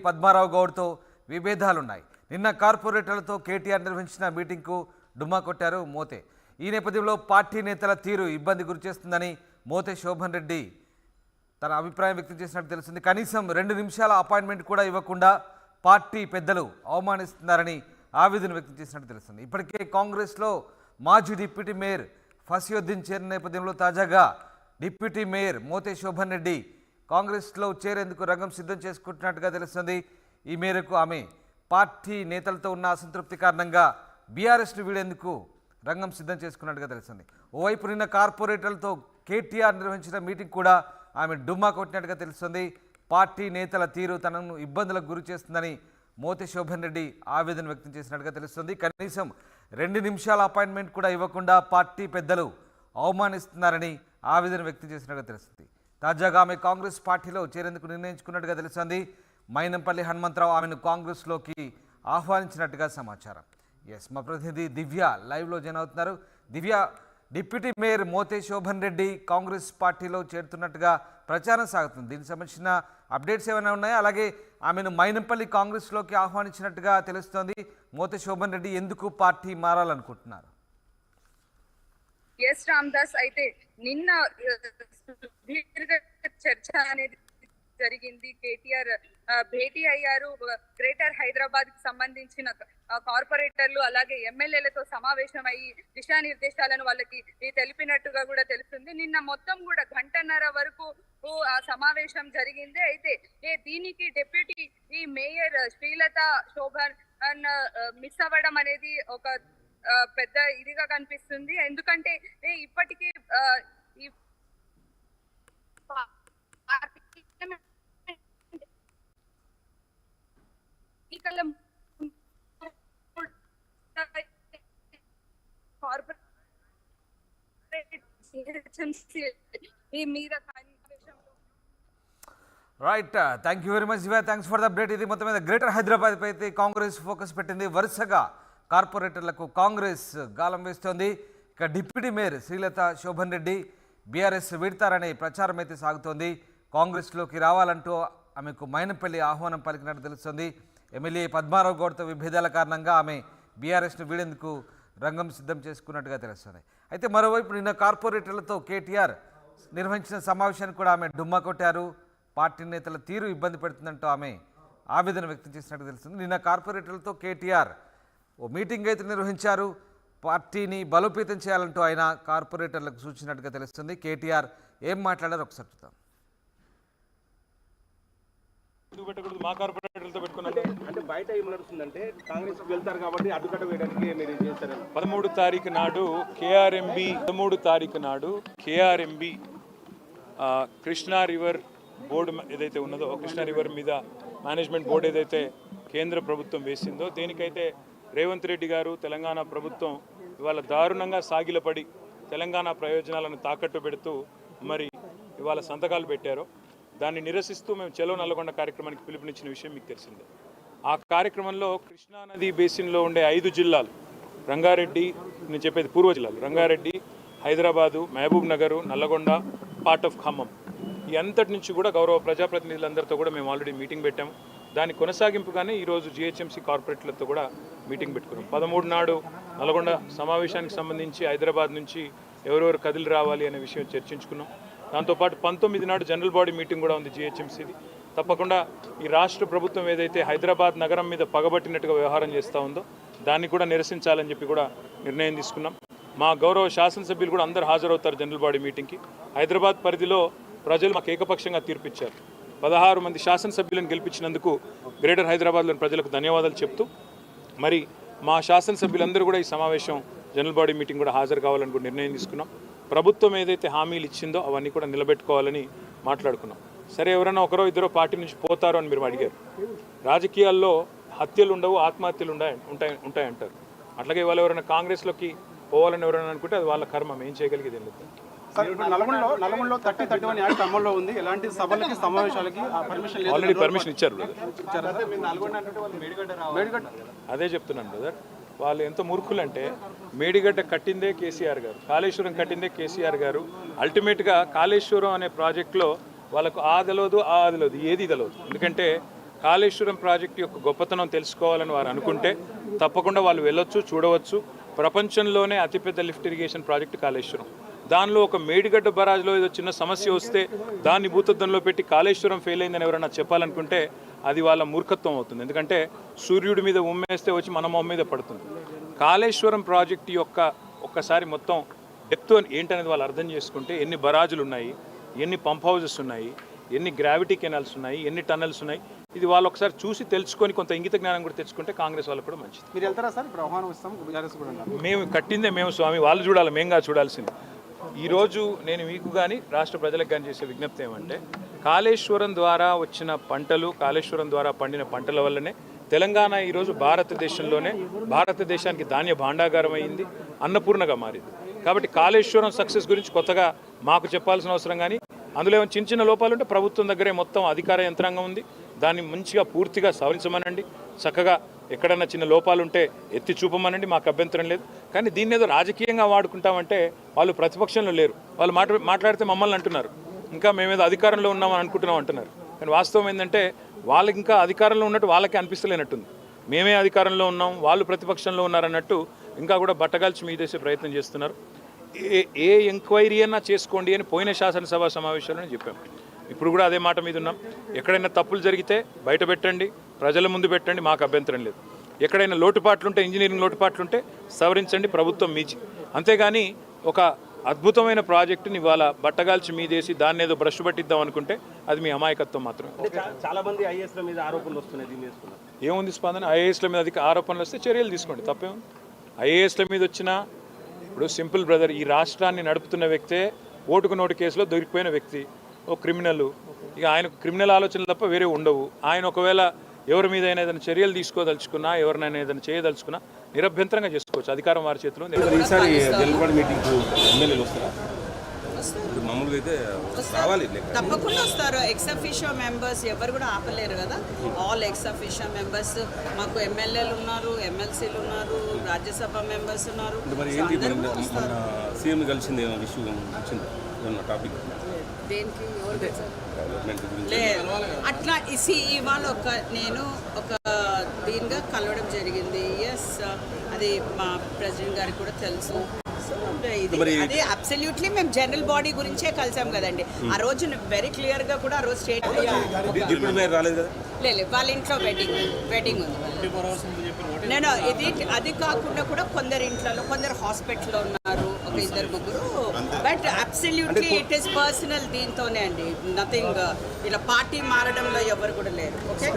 పద్మారావు గౌడ్తో విభేదాలున్నాయి. నిన్న కార్పొరేటర్లతో కేటీఆర్ నిర్వహించిన మీటింగ్కు డుమ్మా కొట్టారు మోతే. ఈ నేపథ్యంలో పార్టీ నేతల తీరు ఇబ్బంది గురిచేస్తుందని మోతే శోభన్ రెడ్డి తన అభిప్రాయం వ్యక్తం చేసినట్టు తెలిసింది. కనీసం 2 నిమిషాల అపాయింట్మెంట్ కూడా ఇవ్వకుండా పార్టీ పెద్దలు అవమానిస్తున్నారని ఆవేదన వ్యక్తం చేసినట్టు తెలుస్తుంది. ఇప్పటికే కాంగ్రెస్లో మాజీ డిప్యూటీ మేయర్ ఫసియుద్దీన్ చేరిన నేపథ్యంలో తాజాగా డిప్యూటీ మేయర్ మోతే శోభన్ రెడ్డి కాంగ్రెస్లో చేరేందుకు రంగం సిద్ధం చేసుకుంటున్నట్టుగా తెలుస్తుంది. ఈ మేరకు ఆమె పార్టీ నేతలతో ఉన్న అసంతృప్తి కారణంగా బీఆర్ఎస్ను వీడేందుకు రంగం సిద్ధం చేసుకున్నట్టుగా తెలుస్తుంది. ఓవైపు నిన్న కార్పొరేటర్లతో కేటీఆర్ నిర్వహించిన మీటింగ్ కూడా ఆమె డుమ్మా కొట్టినట్టుగా తెలుస్తుంది. పార్టీ నేతల తీరు తనను ఇబ్బందులకు గురి చేస్తుందని మోతే శోభన్ రెడ్డి ఆవేదన వ్యక్తం చేసినట్టుగా తెలుస్తుంది. కనీసం 2 నిమిషాల అపాయింట్మెంట్ కూడా ఇవ్వకుండా పార్టీ పెద్దలు అవమానిస్తున్నారని ఆవేదన వ్యక్తం చేసినట్టుగా తెలుస్తుంది. తాజాగా ఆమె కాంగ్రెస్ పార్టీలో చేరేందుకు నిర్ణయించుకున్నట్టుగా తెలుస్తుంది. మైనంపల్లి హనుమంతరావు ఆమెను కాంగ్రెస్లోకి ఆహ్వానించినట్టుగా సమాచారం. మా ప్రతినిధి దివ్య లైవ్లో జాయిన్ అవుతున్నారు. దివ్య, డిప్యూటీ మేయర్ మోతే శోభన్ రెడ్డి కాంగ్రెస్ పార్టీలో చేరుతున్నట్టుగా ప్రచారం సాగుతుంది. దీనికి సంబంధించిన అప్డేట్స్ ఏమైనా ఉన్నాయా? అలాగే ఆమెను మైనంపల్లి కాంగ్రెస్లోకి ఆహ్వానించినట్టుగా తెలుస్తోంది. మోతే శోభన్ రెడ్డి ఎందుకు పార్టీ మారాలనుకుంటున్నారు? ఎస్ రామ్దాస్, అయితే నిన్న సుదీర్ఘ చర్చ అనేది జరిగింది. కేటీఆర్ భేటీ అయ్యారు. గ్రేటర్ హైదరాబాద్ కి సంబంధించిన కార్పొరేటర్లు అలాగే ఎమ్మెల్యేలతో సమావేశం అయ్యి దిశానిర్దేశాలను వాళ్ళకి తెలిపినట్టుగా కూడా తెలుస్తుంది. నిన్న మొత్తం కూడా 1.5 వరకు ఆ సమావేశం జరిగింది. అయితే దీనికి deputy mayor Srilatha Shobhan miss అవ్వడం అనేది ఒక పెద్ద ఇదిగా కనిపిస్తుంది. ఎందుకంటే ఇప్పటికీ ఈ right, thank you very much Divya, thanks for the update. ఇది మొత్తం మీద గ్రేటర్ హైదరాబాద్ పై అయితే కాంగ్రెస్ ఫోకస్ పెట్టింది. వరుసగా కార్పొరేటర్లకు కాంగ్రెస్ గాలం వేస్తోంది. ఇక డిప్యూటీ మేయర్ శ్రీలత శోభన్ రెడ్డి బీఆర్ఎస్ వీడతారనే ప్రచారం అయితే సాగుతోంది. కాంగ్రెస్లోకి రావాలంటూ ఆమెకు మైనంపల్లి ఆహ్వానం పలికినట్టు తెలుస్తుంది. ఎమ్మెల్యే పద్మారావు గౌడ్తో విభేదాల కారణంగా ఆమె బీఆర్ఎస్ను వీడేందుకు రంగం సిద్ధం చేసుకున్నట్టుగా తెలుస్తుంది. అయితే మరోవైపు నిన్న కార్పొరేటర్లతో కేటీఆర్ నిర్వహించిన సమావేశానికి కూడా ఆమె డుమ్మా కొట్టారు. పార్టీ నేతల తీరు ఇబ్బంది పెడుతుందంటూ ఆమె ఆవేదన వ్యక్తం చేసినట్టు తెలుస్తుంది. నిన్న కార్పొరేటర్లతో కేటీఆర్ ఓ మీటింగ్ అయితే నిర్వహించారు. పార్టీని బలోపేతం చేయాలంటూ ఆయన కార్పొరేటర్లకు సూచించినట్టుగా తెలుస్తుంది. కేటీఆర్ ఏం మాట్లాడారు ఒకసారి చూద్దాం. మా కార్పొరేటర్లతో పెట్టుకున్నాను అంటే బయట ఏం నడుస్తుందంటే కాంగ్రెస్ వెళ్తారు కాబట్టి అడ్డుకట్ట వేయడానికి మీరు చేస్తారు. 13 తారీఖు నాడు కేఆర్ఎంబి కృష్ణా రివర్ బోర్డు ఏదైతే ఉన్నదో, కృష్ణా రివర్ మీద మేనేజ్మెంట్ బోర్డు ఏదైతే కేంద్ర ప్రభుత్వం వేసిందో, దేనికైతే రేవంత్ రెడ్డి గారు తెలంగాణ ప్రభుత్వం ఇవాళ దారుణంగా సాగిలపడి తెలంగాణ ప్రయోజనాలను తాకట్టు పెడుతూ మరి ఇవాళ సంతకాలు పెట్టారో, దాన్ని నిరసిస్తూ మేము చలో నల్లగొండ కార్యక్రమానికి పిలుపునిచ్చిన విషయం మీకు తెలిసిందే. ఆ కార్యక్రమంలో కృష్ణానది బేసిన్లో ఉండే 5 జిల్లాలు, రంగారెడ్డి, నేను చెప్పేది పూర్వ జిల్లాలు, రంగారెడ్డి, హైదరాబాదు, మహబూబ్ నగరు, నల్లగొండ, పార్ట్ ఆఫ్ ఖమ్మం, ఈ అంతటి నుంచి కూడా గౌరవ ప్రజాప్రతినిధులందరితో కూడా మేము ఆల్రెడీ మీటింగ్ పెట్టాము. దాని కొనసాగింపుగానే ఈరోజు జిహెచ్ఎంసీ కార్పొరేటర్లతో కూడా మీటింగ్ పెట్టుకున్నాం. 13 నాడు నల్గొండ సమావేశానికి సంబంధించి హైదరాబాద్ నుంచి ఎవరెవరు కదిలి రావాలి అనే విషయం చర్చించుకున్నాం. దాంతోపాటు 19 నాడు జనరల్ బాడీ మీటింగ్ కూడా ఉంది జిహెచ్ఎంసీది. తప్పకుండా ఈ రాష్ట్ర ప్రభుత్వం ఏదైతే హైదరాబాద్ నగరం మీద పగబట్టినట్టుగా వ్యవహారం చేస్తూ ఉందో దాన్ని కూడా నిరసించాలని చెప్పి కూడా నిర్ణయం తీసుకున్నాం. మా గౌరవ శాసనసభ్యులు కూడా అందరూ హాజరవుతారు జనరల్ బాడీ మీటింగ్కి. హైదరాబాద్ పరిధిలో ప్రజలు మాకు ఏకపక్షంగా తీర్పిచ్చారు. 16 మంది శాసనసభ్యులను గెలిపించినందుకు గ్రేటర్ హైదరాబాద్లోని ప్రజలకు ధన్యవాదాలు చెప్తూ మరి మా శాసనసభ్యులందరూ కూడా ఈ సమావేశం జనరల్ బాడీ మీటింగ్ కూడా హాజరు కావాలని కూడా నిర్ణయం తీసుకున్నాం. ప్రభుత్వం ఏదైతే హామీలు ఇచ్చిందో అవన్నీ కూడా నిలబెట్టుకోవాలని మాట్లాడుకున్నాం. సరే, ఎవరైనా ఒకరో ఇద్దరో పార్టీ నుంచి పోతారో అని మీరు అడిగారు. రాజకీయాల్లో హత్యలు ఉండవు, ఆత్మహత్యలు ఉంటాయంటారు. అట్లాగే వాళ్ళు ఎవరైనా కాంగ్రెస్లోకి పోవాలని ఎవరైనా అనుకుంటే అది వాళ్ళ కర్మ, ఏం చేయగలిగేది ఎందుకు. నల్గొండలో 30-31 యాక్ట్ అమల్లో ఉంది. ఎలాంటి సభలకి సమావేశాలకి పర్మిషన్ లేదు. ఆల్రెడీ పర్మిషన్ ఇచ్చారు అదే చెప్తున్నాను బ్రదర్. వాళ్ళు ఎంత మూర్ఖులు అంటే, మేడిగడ్డ కట్టిందే కేసీఆర్ గారు, కాళేశ్వరం కట్టిందే కేసీఆర్ గారు. అల్టిమేట్గా కాళేశ్వరం అనే ప్రాజెక్టులో వాళ్ళకు ఆ తెలియదు ఏది తెలియదు. ఎందుకంటే కాళేశ్వరం ప్రాజెక్టు యొక్క గొప్పతనం తెలుసుకోవాలని వారు అనుకుంటే తప్పకుండా వాళ్ళు వెళ్ళొచ్చు, చూడవచ్చు. ప్రపంచంలోనే అతిపెద్ద లిఫ్ట్ ఇరిగేషన్ ప్రాజెక్టు కాళేశ్వరం. దానిలో ఒక మేడిగడ్డ బరాజ్లో ఏదో చిన్న సమస్య వస్తే దాన్ని భూతద్దంలో పెట్టి కాళేశ్వరం ఫెయిల్ అయిందని ఎవరైనా చెప్పాలనుకుంటే అది వాళ్ళ మూర్ఖత్వం అవుతుంది. ఎందుకంటే సూర్యుడి మీద ఉమ్మేస్తే వచ్చి మన మొహం మీద పడుతుంది. కాళేశ్వరం ప్రాజెక్టు యొక్క ఒక్కసారి మొత్తం డెప్త్ ఏంటనేది వాళ్ళు అర్థం చేసుకుంటే ఎన్ని బరాజులు ఉన్నాయి, ఎన్ని పంప్ హౌజెస్ ఉన్నాయి, ఎన్ని గ్రావిటీ కెనాల్స్ ఉన్నాయి, ఎన్ని టన్నల్స్ ఉన్నాయి, ఇది వాళ్ళు ఒకసారి చూసి తెలుసుకొని కొంత ఇంగిత జ్ఞానం కూడా తెచ్చుకుంటే కాంగ్రెస్ వాళ్ళకు కూడా మంచిది. మీరు వెళ్తారా సార్? ఇప్పుడు ఆహ్వానం ఇస్తాం, బీఆర్ఎస్ కూడా ఉన్నారు. మేము కట్టిందే మేము స్వామి, వాళ్ళు చూడాలి, మేంగా చూడాల్సింది. ఈరోజు నేను మీకు కానీ రాష్ట్ర ప్రజలకు కానీ చేసే విజ్ఞప్తి ఏమంటే కాళేశ్వరం ద్వారా వచ్చిన పంటలు, కాళేశ్వరం ద్వారా పండిన పంటల వల్లనే తెలంగాణ ఈరోజు భారతదేశానికి ధాన్య భాండాగారం అయింది, అన్నపూర్ణగా మారింది. కాబట్టి కాళేశ్వరం సక్సెస్ గురించి కొత్తగా మాకు చెప్పాల్సిన అవసరం కానీ అందులో ఏమైనా చిన్న చిన్న లోపాలు ఉంటే ప్రభుత్వం దగ్గరే మొత్తం అధికార యంత్రాంగం ఉంది, దాన్ని మంచిగా పూర్తిగా సవరించమనండి. చక్కగా ఎక్కడన్నా చిన్న లోపాలు ఉంటే ఎత్తి చూపమనండి, మాకు అభ్యంతరం లేదు. కానీ దీన్ని ఏదో రాజకీయంగా వాడుకుంటామంటే వాళ్ళు ప్రతిపక్షంలో లేరు. వాళ్ళు మాట్లాడితే మమ్మల్ని అంటున్నారు, ఇంకా మేమేదో అధికారంలో ఉన్నామని అనుకుంటున్నాం అంటున్నారు. కానీ వాస్తవం ఏంటంటే వాళ్ళకి ఇంకా అధికారంలో ఉన్నట్టు వాళ్ళకి అనిపిస్తలేనట్టుంది. మేమే అధికారంలో ఉన్నాం, వాళ్ళు ప్రతిపక్షంలో ఉన్నారన్నట్టు ఇంకా కూడా బట్టగాల్చి మీదేసే ప్రయత్నం చేస్తున్నారు. ఏ ఎంక్వైరీ అయినా చేసుకోండి అని పోయిన శాసనసభ సమావేశాలను చెప్పాం. ఇప్పుడు కూడా అదే మాట మీద ఉన్నాం. ఎక్కడైనా తప్పులు జరిగితే బయట పెట్టండి, ప్రజల ముందు పెట్టండి, మాకు అభ్యంతరం లేదు. ఎక్కడైనా లోటుపాట్లుంటే, ఇంజనీరింగ్ లోటుపాట్లుంటే సవరించండి, ప్రభుత్వం మీచి. అంతేగాని ఒక అద్భుతమైన ప్రాజెక్టుని ఇవాళ బట్టగాల్చి మీదేసి దాన్ని ఏదో బ్రష్ పట్టిద్దాం అనుకుంటే అది మీ అమాయకత్వం మాత్రమే. చాలా మంది ఐఏఎస్ల మీద ఆరోపణలు వస్తున్నాయి, దీని మీద ఏముంది స్పందన? ఐఏఎస్ల మీద అధిక ఆరోపణలు వస్తే చర్యలు తీసుకోండి, తప్పేముంది. ఐఏఎస్ల మీద వచ్చిన ఇప్పుడు సింపుల్ బ్రదర్, ఈ రాష్ట్రాన్ని నడుపుతున్న వ్యక్తే ఓటుకు నోటు కేసులో దొరికిపోయిన వ్యక్తి, ఓ క్రిమినల్. ఇక ఆయనకు క్రిమినల్ ఆలోచనలు తప్ప వేరే ఉండవు. ఆయన ఒకవేళ ఎవరి మీద అయినా ఏదైనా చర్యలు తీసుకోదలుచుకున్నా, ఎవరినైనా ఏదైనా చేయదలుచుకున్నా నిరభ్యంతరంగా చేసుకోవచ్చు. అధికారం వారి చేతిలో ఉంది. ఈసారి జల్లిపాడు మీటింగ్కు ఎమ్మెల్యేలు వస్తారా? మామూలుగా అయితే రావాలి, తప్పకుండా వస్తారు. ఎక్స్ అఫీషియో మెంబర్స్ ఎవరు కూడా ఆపలేరు కదా. ఆల్ ఎక్స్ అఫీషియో మెంబర్స్, మాకు ఎమ్మెల్యేలు ఉన్నారు, ఎమ్మెల్సీలు ఉన్నారు, రాజ్యసభ మెంబర్స్ ఉన్నారు. మరి ఏంటి సీఎం కలిసింది ఇష్యూ వచ్చింది టాపిక్ దేనికి లేదు అట్లా ఇవాళ నేను ఒక దీనిగా కలవడం జరిగింది. ఎస్, అది మా ప్రెసిడెంట్ గారికి కూడా తెలుసు. అది అబ్సల్యూట్లీ మేము జనరల్ బాడీ గురించే కలిసాం కదండి. ఆ రోజు వెరీ క్లియర్ గా కూడా ఆ రోజు స్టేట్ లేదు, వాళ్ళ ఇంట్లో వెడ్డింగ్ ఉంది. నేను అది కాకుండా కూడా కొందరు ఇంట్లో, కొందరు హాస్పిటల్లో ఉన్నారు, ఒక ఇద్దరు ముగ్గురు. But absolutely it is personal దీంతోనే అండి. నథింగ్ ఇలా పార్టీ మారడంలో ఎవరు కూడా లేరు. ఓకే.